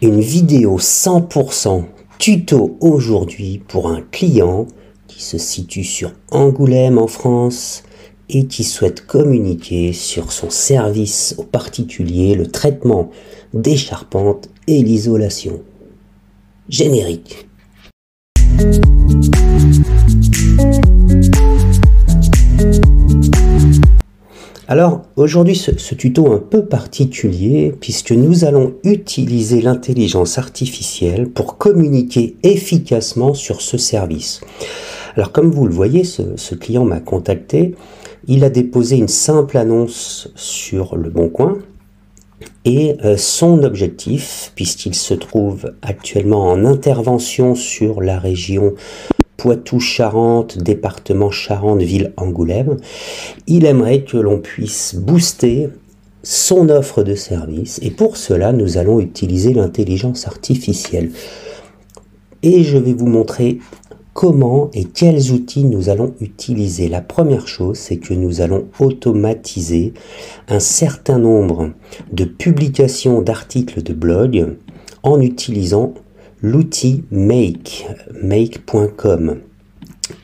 Une vidéo 100% tuto aujourd'hui pour un client qui se situe sur Angoulême en France et qui souhaite communiquer sur son service aux particuliers, le traitement des charpentes et l'isolation. Générique. Alors aujourd'hui ce tuto un peu particulier puisque nous allons utiliser l'intelligence artificielle pour communiquer efficacement sur ce service. Alors comme vous le voyez, ce client m'a contacté, il a déposé une simple annonce sur Le Bon Coin et son objectif, puisqu'il se trouve actuellement en intervention sur la région Poitou-Charentes, département Charente, ville Angoulême, il aimerait que l'on puisse booster son offre de service et pour cela nous allons utiliser l'intelligence artificielle. Et je vais vous montrer comment et quels outils nous allons utiliser. La première chose, c'est que nous allons automatiser un certain nombre de publications d'articles de blog en utilisant l'outil make.com.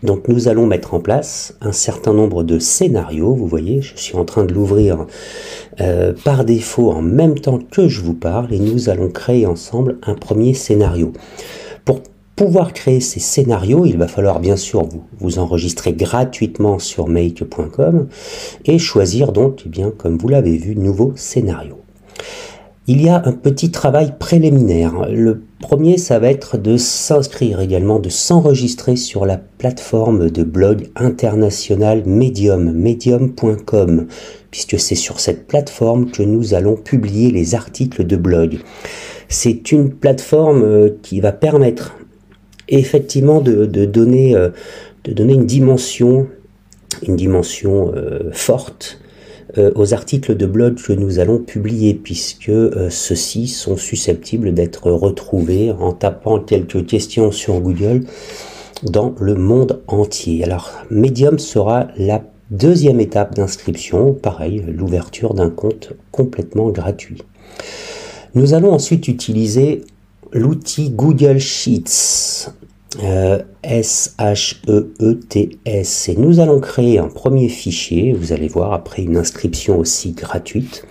Donc nous allons mettre en place un certain nombre de scénarios. Vous voyez, je suis en train de l'ouvrir par défaut en même temps que je vous parle et nous allons créer ensemble un premier scénario. Pour pouvoir créer ces scénarios, il va falloir bien sûr vous enregistrer gratuitement sur make.com et choisir donc, eh bien, comme vous l'avez vu, nouveau scénario. Il y a un petit travail préliminaire. Le premier, ça va être de s'inscrire également, de s'enregistrer sur la plateforme de blog internationale Medium, medium.com, puisque c'est sur cette plateforme que nous allons publier les articles de blog. C'est une plateforme qui va permettre effectivement de donner une dimension forte aux articles de blog que nous allons publier, puisque ceux-ci sont susceptibles d'être retrouvés en tapant quelques questions sur Google dans le monde entier. Alors, Medium sera la deuxième étape d'inscription, pareil, l'ouverture d'un compte complètement gratuit. Nous allons ensuite utiliser l'outil Google Sheets, S-H-E-E-T-S, et nous allons créer un premier fichier, vous allez voir, après une inscription aussi gratuite,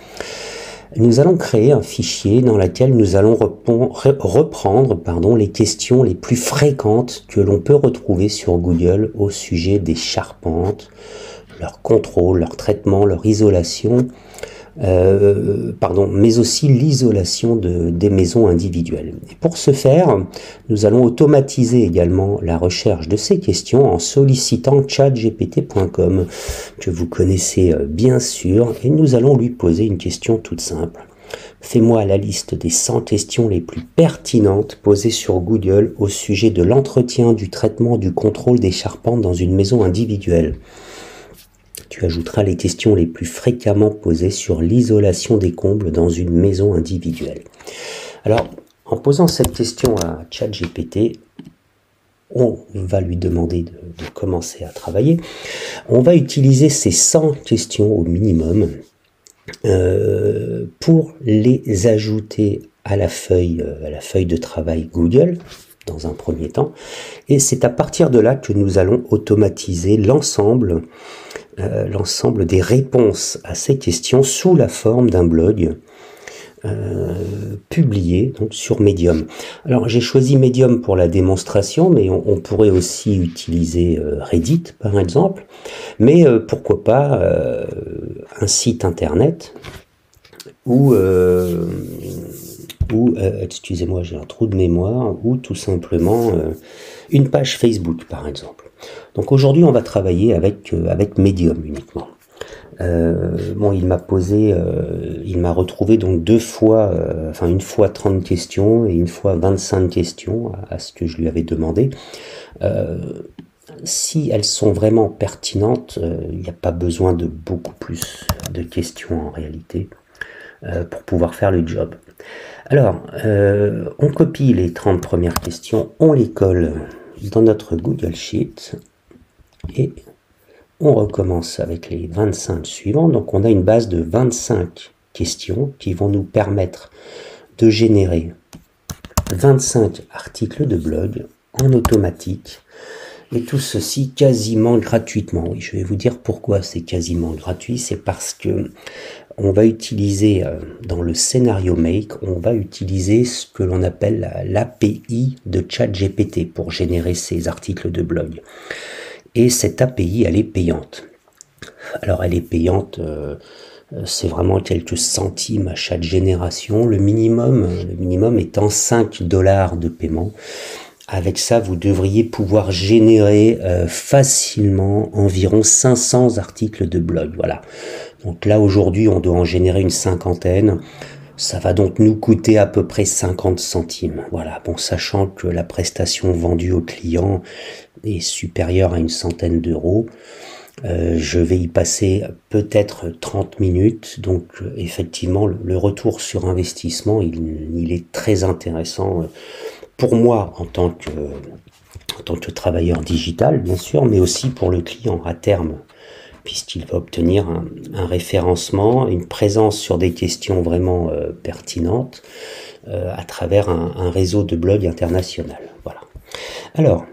nous allons créer un fichier dans lequel nous allons reprendre les questions les plus fréquentes que l'on peut retrouver sur Google au sujet des charpentes, leur contrôle, leur traitement, leur isolation, mais aussi l'isolation des maisons individuelles. Et pour ce faire, nous allons automatiser également la recherche de ces questions en sollicitant chatgpt.com, que vous connaissez bien sûr, et nous allons lui poser une question toute simple. Fais-moi la liste des 100 questions les plus pertinentes posées sur Google au sujet de l'entretien, du traitement, du contrôle des charpentes dans une maison individuelle. Tu ajouteras les questions les plus fréquemment posées sur l'isolation des combles dans une maison individuelle. Alors, en posant cette question à ChatGPT, on va lui demander de commencer à travailler. On va utiliser ces 100 questions au minimum pour les ajouter à la feuille de travail Google, dans un premier temps. Et c'est à partir de là que nous allons automatiser l'ensemble des réponses à ces questions sous la forme d'un blog publié donc, sur Medium. Alors j'ai choisi Medium pour la démonstration, mais on pourrait aussi utiliser Reddit par exemple, mais pourquoi pas un site internet ou excusez-moi, j'ai un trou de mémoire, ou tout simplement une page Facebook par exemple. Donc aujourd'hui on va travailler avec Medium uniquement. Il m'a retrouvé donc une fois 30 questions et une fois 25 questions à ce que je lui avais demandé. Si elles sont vraiment pertinentes, il n'y a pas besoin de beaucoup plus de questions en réalité pour pouvoir faire le job. Alors, on copie les 30 premières questions, on les colle dans notre Google Sheet et on recommence avec les 25 suivants. Donc on a une base de 25 questions qui vont nous permettre de générer 25 articles de blog en automatique. Et tout ceci quasiment gratuitement. Oui, je vais vous dire pourquoi c'est quasiment gratuit. C'est parce que on va utiliser, dans le scénario Make, on va utiliser ce que l'on appelle l'API de ChatGPT pour générer ces articles de blog. Et cette API, elle est payante. Alors, elle est payante, c'est vraiment quelques centimes à chaque génération. Le minimum étant 5 $ de paiement. Avec ça, vous devriez pouvoir générer facilement environ 500 articles de blog. Voilà. Donc là, aujourd'hui, on doit en générer une cinquantaine. Ça va donc nous coûter à peu près 50 centimes. Voilà. Bon, sachant que la prestation vendue au client est supérieure à une centaine d'euros. Je vais y passer peut-être 30 minutes. Donc, effectivement, le retour sur investissement, il est très intéressant pour moi en tant que travailleur digital, bien sûr, mais aussi pour le client à terme, puisqu'il va obtenir un référencement, une présence sur des questions vraiment pertinentes à travers un réseau de blogs international. Voilà. Alors,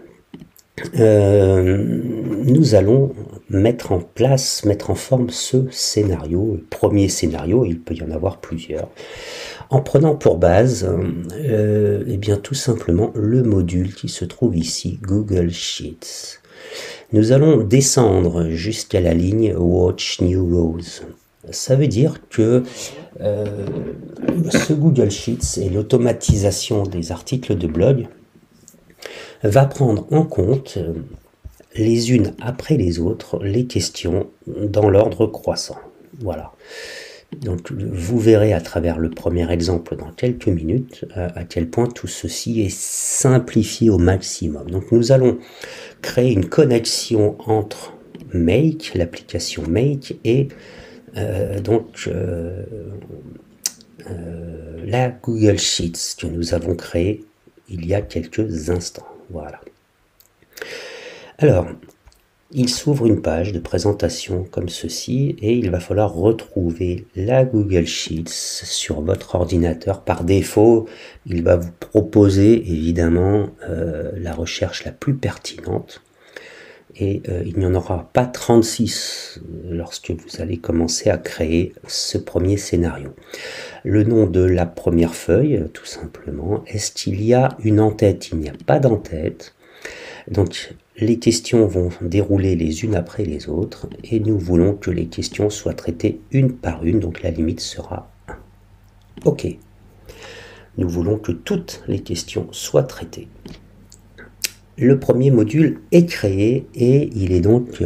nous allons mettre en forme ce scénario. Le premier scénario, il peut y en avoir plusieurs, en prenant pour base eh bien tout simplement le module qui se trouve ici, Google Sheets. Nous allons descendre jusqu'à la ligne Watch New Rows. Ça veut dire que ce Google Sheets et l'automatisation des articles de blog va prendre en compte les unes après les autres les questions dans l'ordre croissant. Voilà. Donc vous verrez à travers le premier exemple dans quelques minutes à quel point tout ceci est simplifié au maximum. Donc nous allons créer une connexion entre Make, l'application Make, et la Google Sheets que nous avons créée il y a quelques instants. Voilà. Alors, il s'ouvre une page de présentation comme ceci et il va falloir retrouver la Google Sheets sur votre ordinateur. Par défaut, il va vous proposer évidemment la recherche la plus pertinente et il n'y en aura pas 36 lorsque vous allez commencer à créer ce premier scénario. Le nom de la première feuille, tout simplement, est-ce qu'il y a une en-tête? Il n'y a pas d'en-tête. Donc, les questions vont dérouler les unes après les autres et nous voulons que les questions soient traitées une par une, donc la limite sera 1. OK. Nous voulons que toutes les questions soient traitées. Le premier module est créé et il est donc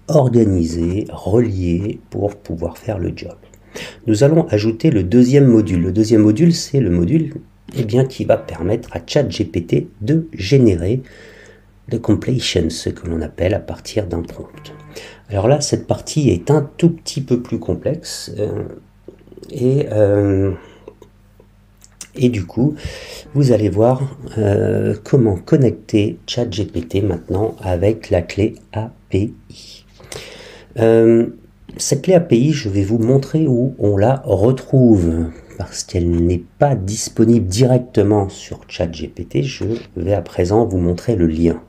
organisé, relié pour pouvoir faire le job. Nous allons ajouter le deuxième module. Le deuxième module, c'est le module qui va permettre à ChatGPT de générer de completion, ce que l'on appelle à partir d'un prompt. Alors là, cette partie est un tout petit peu plus complexe et du coup, vous allez voir comment connecter ChatGPT maintenant avec la clé API. Cette clé API, je vais vous montrer où on la retrouve parce qu'elle n'est pas disponible directement sur ChatGPT. Je vais à présent vous montrer le lien.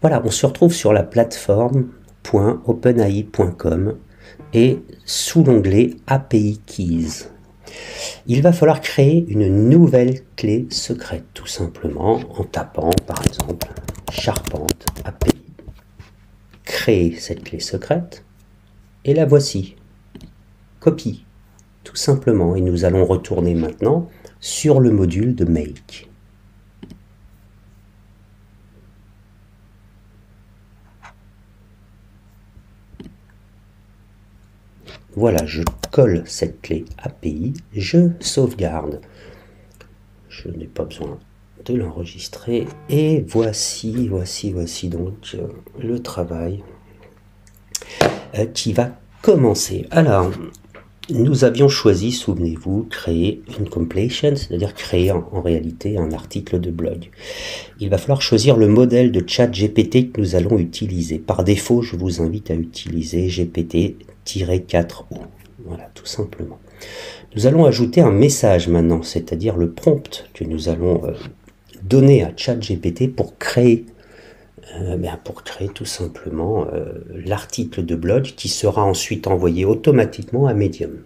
Voilà, on se retrouve sur la plateforme .openai.com et sous l'onglet API Keys. Il va falloir créer une nouvelle clé secrète, tout simplement en tapant par exemple Charpente API. Créer cette clé secrète et la voici. Copie, tout simplement, et nous allons retourner maintenant sur le module de Make. Voilà, je colle cette clé API, je sauvegarde. Je n'ai pas besoin de l'enregistrer. Et voici donc le travail qui va commencer. Alors, nous avions choisi, souvenez-vous, créer une completion, c'est-à-dire créer en réalité un article de blog. Il va falloir choisir le modèle de chat GPT que nous allons utiliser. Par défaut, je vous invite à utiliser GPT-4o. Voilà, tout simplement. Nous allons ajouter un message maintenant, c'est-à-dire le prompt que nous allons donner à ChatGPT pour créer tout simplement l'article de blog qui sera ensuite envoyé automatiquement à Medium.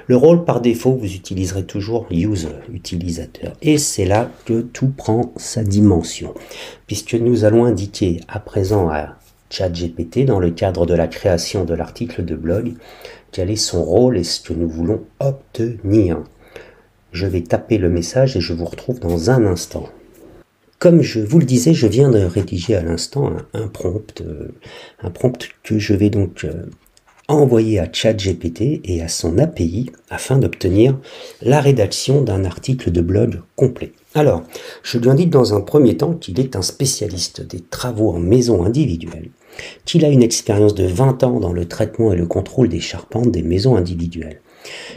Le rôle par défaut, vous utiliserez toujours user, utilisateur. Et c'est là que tout prend sa dimension, puisque nous allons indiquer à présent à ChatGPT, dans le cadre de la création de l'article de blog, quel est son rôle et ce que nous voulons obtenir. Je vais taper le message et je vous retrouve dans un instant. Comme je vous le disais, je viens de rédiger à l'instant un prompt que je vais donc envoyer à ChatGPT et à son API afin d'obtenir la rédaction d'un article de blog complet. Alors, je lui indique dans un premier temps qu'il est un spécialiste des travaux en maison individuelle, qu'il a une expérience de 20 ans dans le traitement et le contrôle des charpentes des maisons individuelles,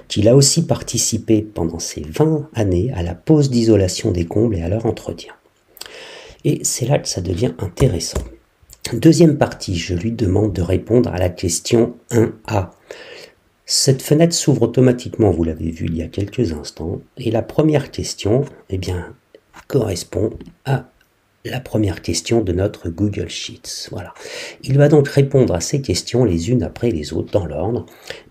qu'il a aussi participé pendant ces 20 années à la pose d'isolation des combles et à leur entretien. Et c'est là que ça devient intéressant. Deuxième partie, je lui demande de répondre à la question 1A. Cette fenêtre s'ouvre automatiquement, vous l'avez vu il y a quelques instants, et la première question, correspond à la première question de notre Google Sheets. Voilà. Il va donc répondre à ces questions les unes après les autres dans l'ordre,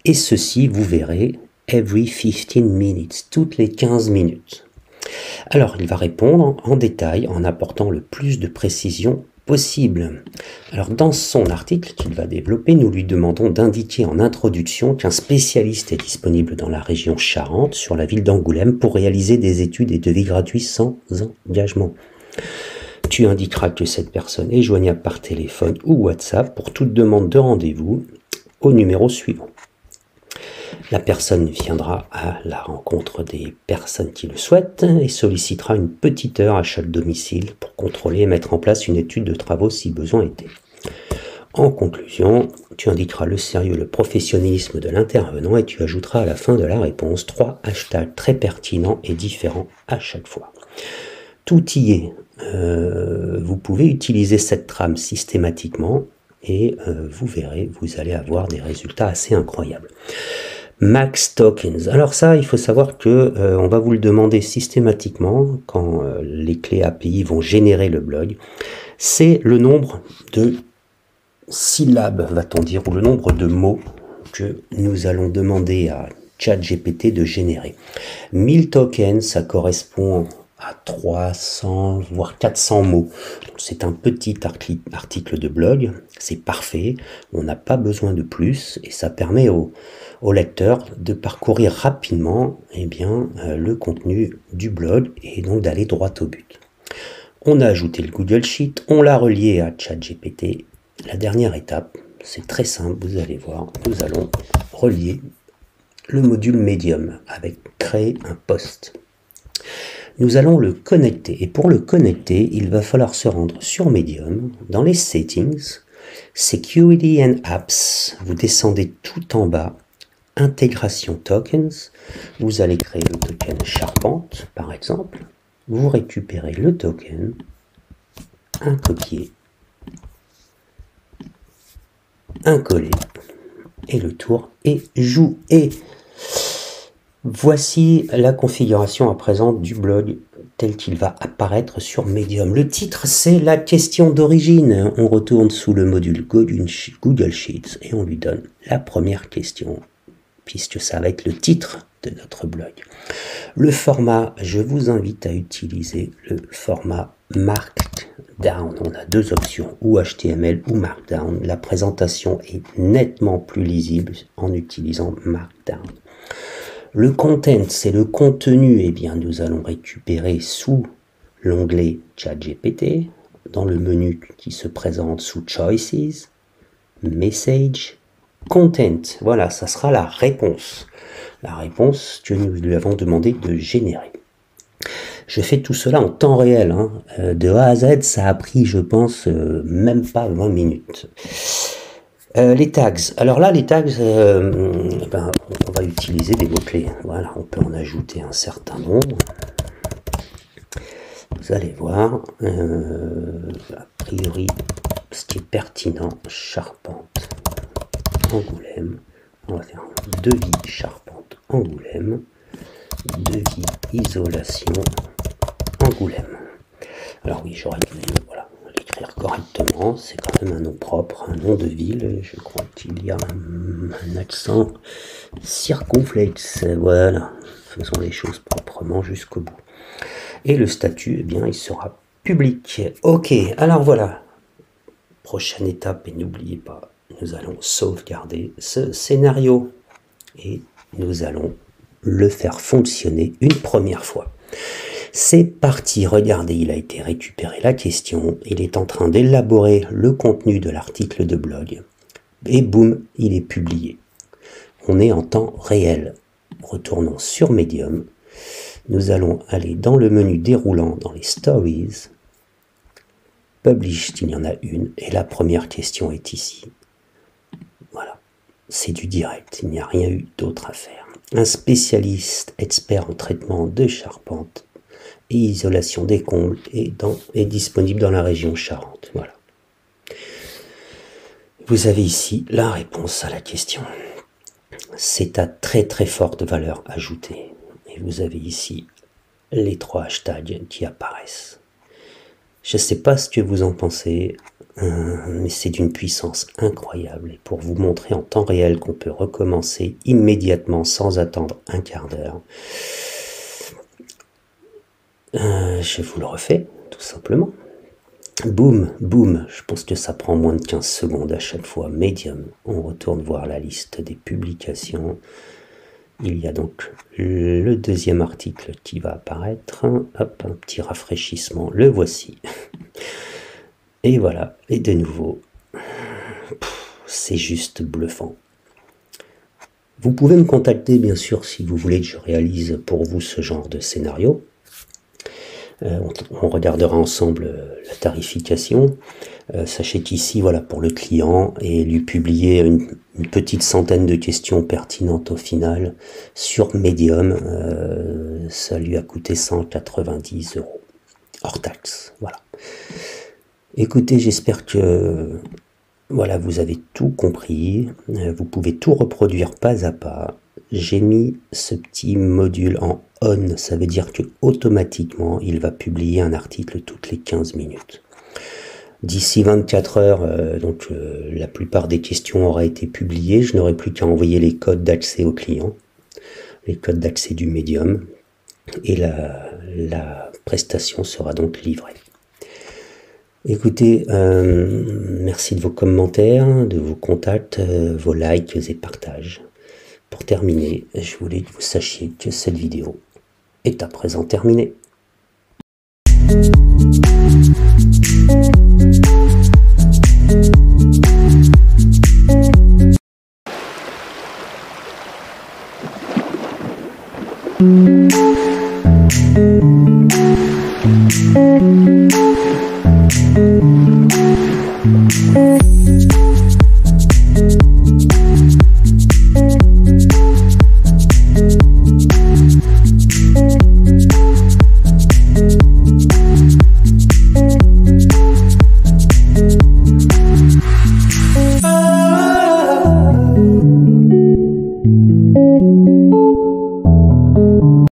et ceci, vous verrez, every 15 minutes, toutes les 15 minutes. Alors, il va répondre en détail en apportant le plus de précision possible. Alors, dans son article qu'il va développer, nous lui demandons d'indiquer en introduction qu'un spécialiste est disponible dans la région Charente, sur la ville d'Angoulême, pour réaliser des études et devis gratuits sans engagement. Tu indiqueras que cette personne est joignable par téléphone ou WhatsApp pour toute demande de rendez-vous au numéro suivant. La personne viendra à la rencontre des personnes qui le souhaitent et sollicitera une petite heure à chaque domicile pour contrôler et mettre en place une étude de travaux si besoin était. En conclusion, tu indiqueras le sérieux, le professionnalisme de l'intervenant et tu ajouteras à la fin de la réponse 3 hashtags très pertinents et différents à chaque fois. Tout y est. Vous pouvez utiliser cette trame systématiquement et vous verrez, vous allez avoir des résultats assez incroyables. Max Tokens. Alors ça, il faut savoir que on va vous le demander systématiquement quand les clés API vont générer le blog. C'est le nombre de syllabes, va-t-on dire, ou le nombre de mots que nous allons demander à ChatGPT de générer. 1000 tokens, ça correspond à 300, voire 400 mots. C'est un petit article de blog, c'est parfait, on n'a pas besoin de plus, et ça permet au lecteur de parcourir rapidement le contenu du blog, et donc d'aller droit au but. On a ajouté le Google Sheet, on l'a relié à ChatGPT. La dernière étape, c'est très simple, vous allez voir, nous allons relier le module Medium avec créer un post. Nous allons le connecter et pour le connecter, il va falloir se rendre sur Medium, dans les Settings, Security and Apps, vous descendez tout en bas, Intégration Tokens, vous allez créer le token Charpente par exemple, vous récupérez le token, un copier, un coller et le tour est joué. Voici la configuration à présent du blog tel qu'il va apparaître sur Medium. Le titre, c'est la question d'origine. On retourne sous le module Google Sheets et on lui donne la première question, puisque ça va être le titre de notre blog. Le format, je vous invite à utiliser le format Markdown. On a deux options, ou HTML ou Markdown. La présentation est nettement plus lisible en utilisant Markdown. Le content, c'est le contenu, nous allons récupérer sous l'onglet ChatGPT, dans le menu qui se présente sous Choices, Message, Content. Voilà, ça sera la réponse que nous lui avons demandé de générer. Je fais tout cela en temps réel, de A à Z, ça a pris, je pense, même pas 20 minutes. Les tags. Alors là, les tags, on va utiliser des mots-clés. Voilà, on peut en ajouter un certain nombre. Vous allez voir, a priori, ce qui est pertinent, charpente, Angoulême. On va faire devis charpente, Angoulême, devis isolation, Angoulême. Alors oui, j'aurais dû l'écrire correctement, c'est quand même un nom propre, un nom de ville, je crois qu'il y a un accent circonflexe, voilà, faisons les choses proprement jusqu'au bout. Et le statut, eh bien, il sera public. Ok, alors voilà, prochaine étape, et n'oubliez pas, nous allons sauvegarder ce scénario, et nous allons le faire fonctionner une première fois. C'est parti, regardez, il a été récupéré la question, il est en train d'élaborer le contenu de l'article de blog, et boum, il est publié. On est en temps réel. Retournons sur Medium, nous allons aller dans le menu déroulant, dans les Stories, Published, il y en a une, et la première question est ici. Voilà, c'est du direct, il n'y a rien eu d'autre à faire. Un spécialiste expert en traitement de charpente et isolation des combles est disponible dans la région Charente. Voilà. Vous avez ici la réponse à la question. C'est à très très forte valeur ajoutée. Et vous avez ici les 3 hashtags qui apparaissent. Je ne sais pas ce que vous en pensez, mais c'est d'une puissance incroyable. Et pour vous montrer en temps réel qu'on peut recommencer immédiatement sans attendre un quart d'heure, je vous le refais, tout simplement. Boum, boum, je pense que ça prend moins de 15 secondes à chaque fois. Medium, on retourne voir la liste des publications. Il y a donc le deuxième article qui va apparaître. Hop, un petit rafraîchissement, le voici. Et voilà, et de nouveau, c'est juste bluffant. Vous pouvez me contacter, bien sûr, si vous voulez que je réalise pour vous ce genre de scénario. On regardera ensemble la tarification. Sachez qu'ici, voilà, pour le client, et lui publier une petite centaine de questions pertinentes au final sur Medium, ça lui a coûté 190 €, hors taxe. Voilà. Écoutez, j'espère que voilà, vous avez tout compris. Vous pouvez tout reproduire pas à pas. J'ai mis ce petit module en on, ça veut dire que automatiquement il va publier un article toutes les 15 minutes. D'ici 24 heures, la plupart des questions auraient été publiées. Je n'aurai plus qu'à envoyer les codes d'accès au client, les codes d'accès du médium, et la prestation sera donc livrée. Écoutez, merci de vos commentaires, de vos contacts, vos likes et partages. Pour terminer, je voulais que vous sachiez que cette vidéo est à présent terminée.